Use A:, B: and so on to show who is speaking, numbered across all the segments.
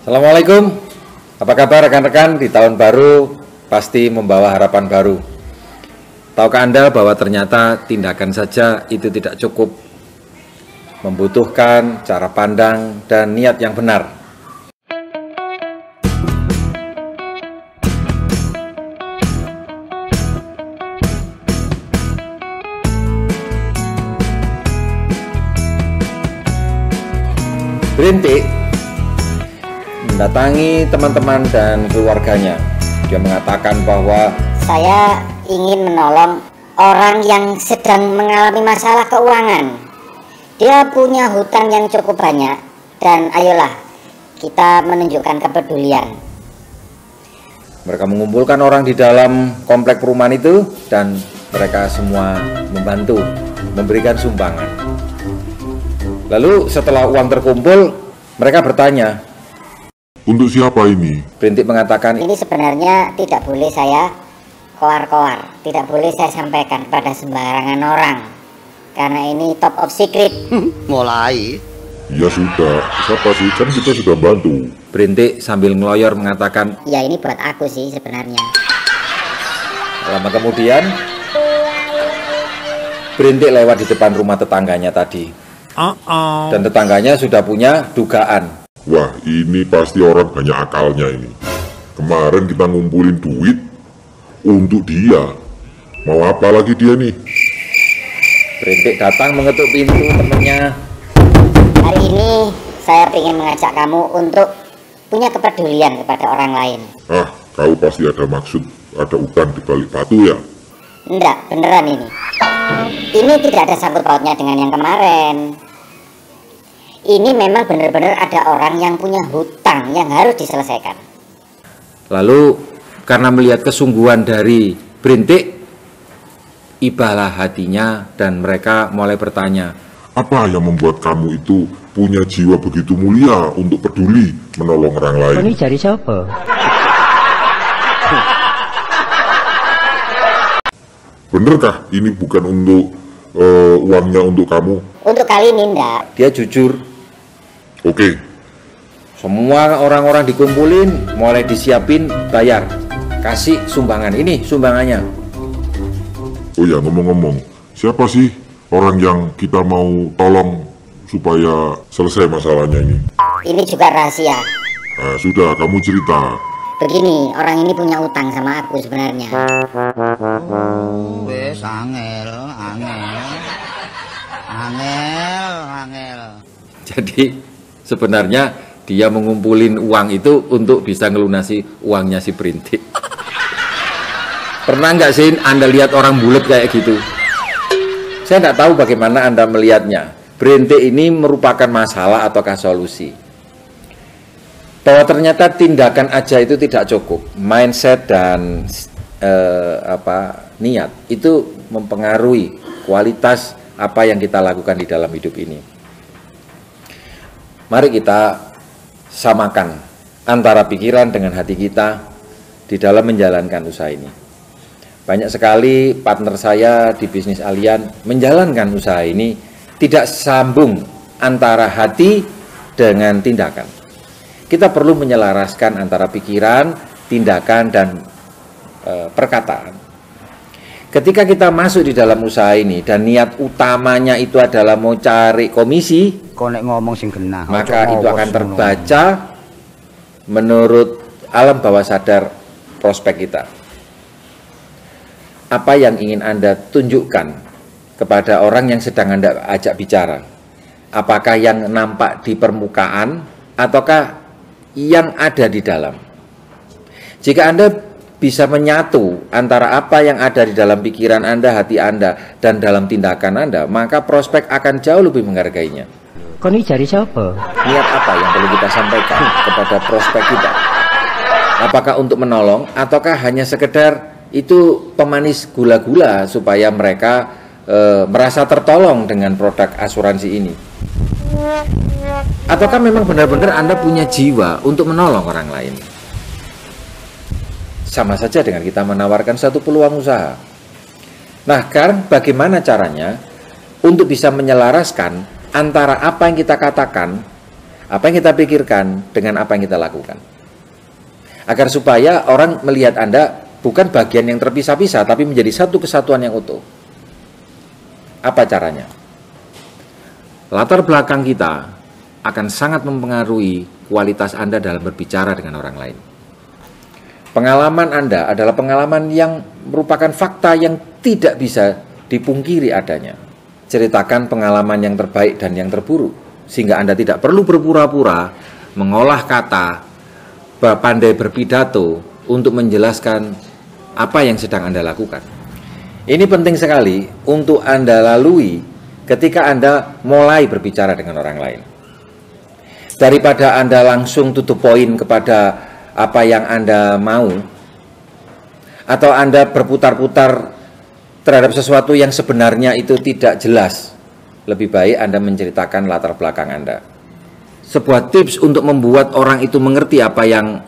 A: Assalamualaikum, apa kabar rekan-rekan? Di tahun baru pasti membawa harapan baru. Tahukah Anda bahwa ternyata tindakan saja itu tidak cukup, membutuhkan cara pandang dan niat yang benar. Berintik mendatangi teman-teman dan keluarganya. Dia mengatakan bahwa
B: saya ingin menolong orang yang sedang mengalami masalah keuangan. Dia punya hutang yang cukup banyak dan ayolah kita menunjukkan kepedulian.
A: mereka mengumpulkan orang di dalam komplek perumahan itu dan mereka semua membantu memberikan sumbangan. Lalu setelah uang terkumpul, mereka bertanya,
C: "Untuk siapa ini?"
A: Berintik mengatakan,
B: Ini sebenarnya tidak boleh saya koar-koar, tidak boleh saya sampaikan pada sembarangan orang, karena ini top of secret.
D: Mulai.
C: Ya sudah, siapa sih? Kan kita sudah bantu.
A: Berintik sambil ngeloyor mengatakan,
B: Ya ini buat aku sih sebenarnya.
A: lama kemudian Berintik lewat di depan rumah tetangganya tadi. Dan tetangganya sudah punya dugaan.
C: Wah, ini pasti orang banyak akalnya ini. Kemarin kita ngumpulin duit untuk dia. Mau apa lagi dia nih?
A: Berintik datang mengetuk pintu temannya.
B: Hari ini saya ingin mengajak kamu untuk punya kepedulian kepada orang lain.
C: Ah, kau pasti ada maksud, ada udan di balik batu ya?
B: Enggak, beneran ini. Ini tidak ada sangkut pautnya dengan yang kemarin. Ini memang benar-benar ada orang yang punya hutang yang harus diselesaikan.
A: Lalu karena melihat kesungguhan dari Berintik, ibalah hatinya dan mereka mulai bertanya,
C: Apa yang membuat kamu itu punya jiwa begitu mulia untuk peduli menolong orang lain?
E: Ini cari siapa?
C: Benerkah ini bukan untuk uangnya untuk kamu?
B: Untuk kali ini enggak.
A: dia jujur.
C: Oke,
A: Semua orang-orang dikumpulin, mulai disiapin, bayar, kasih sumbangan. Ini sumbangannya.
C: oh ya ngomong-ngomong, siapa sih orang yang kita mau tolong supaya selesai masalahnya ini?
B: Ini juga rahasia.
C: Nah, sudah, kamu cerita.
B: Begini, orang ini punya utang sama aku sebenarnya.
D: Wes angel.
A: Jadi sebenarnya dia mengumpulin uang itu untuk bisa ngelunasi uangnya si Berintik. Pernah nggak sih Anda lihat orang bulat kayak gitu? Saya nggak tahu bagaimana Anda melihatnya. Berintik ini merupakan masalah ataukah solusi? Bahwa ternyata tindakan aja itu tidak cukup. Mindset dan niat itu mempengaruhi kualitas apa yang kita lakukan di dalam hidup ini. Mari kita samakan antara pikiran dengan hati kita di dalam menjalankan usaha ini. Banyak sekali partner saya di bisnis Allian menjalankan usaha ini tidak sambung antara hati dengan tindakan. Kita perlu menyelaraskan antara pikiran, tindakan, dan perkataan. Ketika kita masuk di dalam usaha ini dan niat utamanya itu adalah mau cari komisi,
D: Kok nek ngomong sing genah.
A: maka itu akan terbaca menurut alam bawah sadar prospek kita. Apa yang ingin Anda tunjukkan kepada orang yang sedang Anda ajak bicara? Apakah yang nampak di permukaan ataukah yang ada di dalam? Jika Anda bisa menyatu antara apa yang ada di dalam pikiran Anda, hati Anda, dan dalam tindakan Anda, maka prospek akan jauh lebih menghargainya.
E: Kau ini cari siapa?
A: Niat apa yang perlu kita sampaikan kepada prospek kita? Apakah untuk menolong ataukah hanya sekedar itu pemanis gula-gula supaya mereka merasa tertolong dengan produk asuransi ini? Ataukah memang benar-benar Anda punya jiwa untuk menolong orang lain? Sama saja dengan kita menawarkan satu peluang usaha. Nah, sekarang bagaimana caranya untuk bisa menyelaraskan antara apa yang kita katakan apa yang kita pikirkan dengan apa yang kita lakukan. Agar supaya orang melihat Anda bukan bagian yang terpisah-pisah, tapi menjadi satu kesatuan yang utuh. Apa caranya? Latar belakang kita akan sangat mempengaruhi kualitas Anda dalam berbicara dengan orang lain. Pengalaman Anda adalah pengalaman yang merupakan fakta yang tidak bisa dipungkiri adanya. Ceritakan pengalaman yang terbaik dan yang terburuk, sehingga Anda tidak perlu berpura-pura, mengolah kata, pandai berpidato untuk menjelaskan apa yang sedang Anda lakukan. Ini penting sekali untuk Anda lalui ketika Anda mulai berbicara dengan orang lain. Daripada Anda langsung to the point kepada apa yang Anda mau, atau Anda berputar-putar terhadap sesuatu yang sebenarnya itu tidak jelas, lebih baik Anda menceritakan latar belakang Anda. Sebuah tips untuk membuat orang itu mengerti apa yang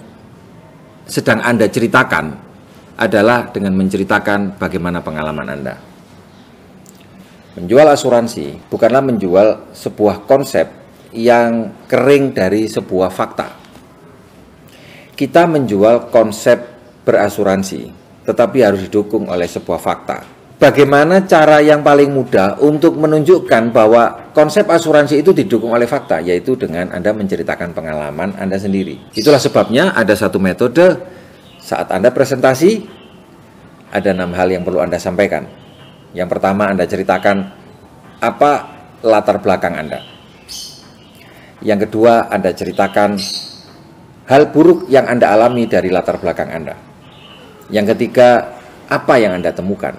A: sedang Anda ceritakan adalah dengan menceritakan bagaimana pengalaman Anda. Menjual asuransi bukanlah menjual sebuah konsep yang kering dari sebuah fakta. Kita menjual konsep berasuransi, tetapi harus didukung oleh sebuah fakta. Bagaimana cara yang paling mudah untuk menunjukkan bahwa konsep asuransi itu didukung oleh fakta, yaitu dengan Anda menceritakan pengalaman Anda sendiri. Itulah sebabnya ada satu metode saat Anda presentasi, ada 6 hal yang perlu Anda sampaikan. Yang pertama, Anda ceritakan apa latar belakang Anda. Yang kedua, Anda ceritakan hal buruk yang Anda alami dari latar belakang Anda. Yang ketiga, apa yang Anda temukan.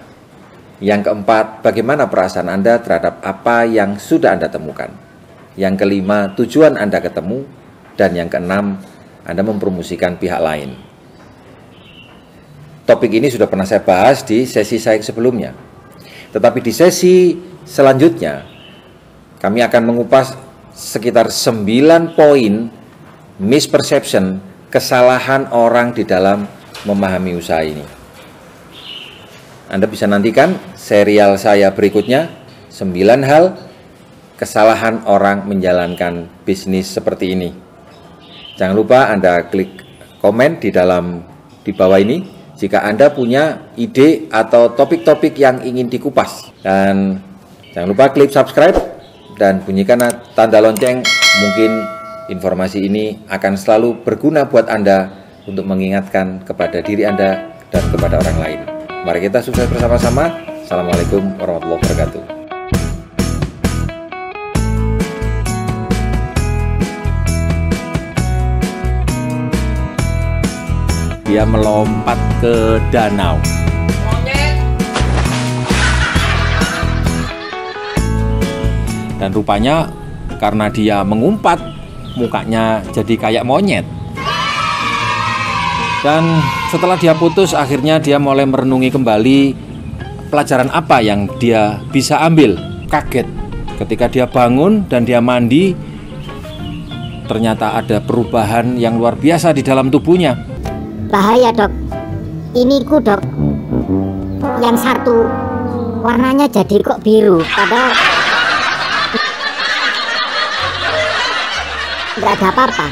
A: Yang keempat, bagaimana perasaan Anda terhadap apa yang sudah Anda temukan. Yang kelima, tujuan Anda ketemu. Dan yang keenam, Anda mempromosikan pihak lain. Topik ini sudah pernah saya bahas di sesi saya sebelumnya. Tetapi di sesi selanjutnya, kami akan mengupas sekitar 9 poin misperception, kesalahan orang di dalam memahami usaha ini. Anda bisa nantikan serial saya berikutnya, 9 hal kesalahan orang menjalankan bisnis seperti ini. Jangan lupa Anda klik komen di bawah ini jika Anda punya ide atau topik-topik yang ingin dikupas. Dan jangan lupa klik subscribe dan bunyikan tanda lonceng. Mungkin informasi ini akan selalu berguna buat Anda untuk mengingatkan kepada diri Anda dan kepada orang lain. Mari kita sukses bersama-sama. Assalamualaikum warahmatullahi wabarakatuh. Dia melompat ke danau. Dan rupanya karena dia mengumpat, mukanya jadi kayak monyet. Dan setelah dia putus, akhirnya dia mulai merenungi kembali pelajaran apa yang dia bisa ambil. Kaget ketika dia bangun dan dia mandi, ternyata ada perubahan yang luar biasa di dalam tubuhnya.
B: Bahaya, Dok. Ini Dok. Yang satu warnanya jadi kok biru, padahal nggak ada apa-apa.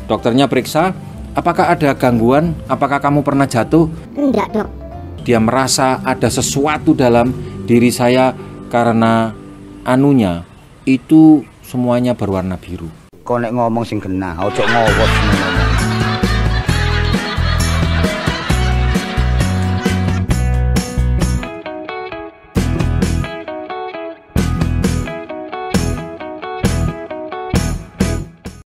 A: Dokternya periksa, apakah ada gangguan? Apakah kamu pernah jatuh?
B: Enggak, Dok.
A: Dia merasa ada sesuatu dalam diri saya karena anunya itu semuanya berwarna biru.
D: Kau nek ngomong sing genah, ojo ngowos ngono.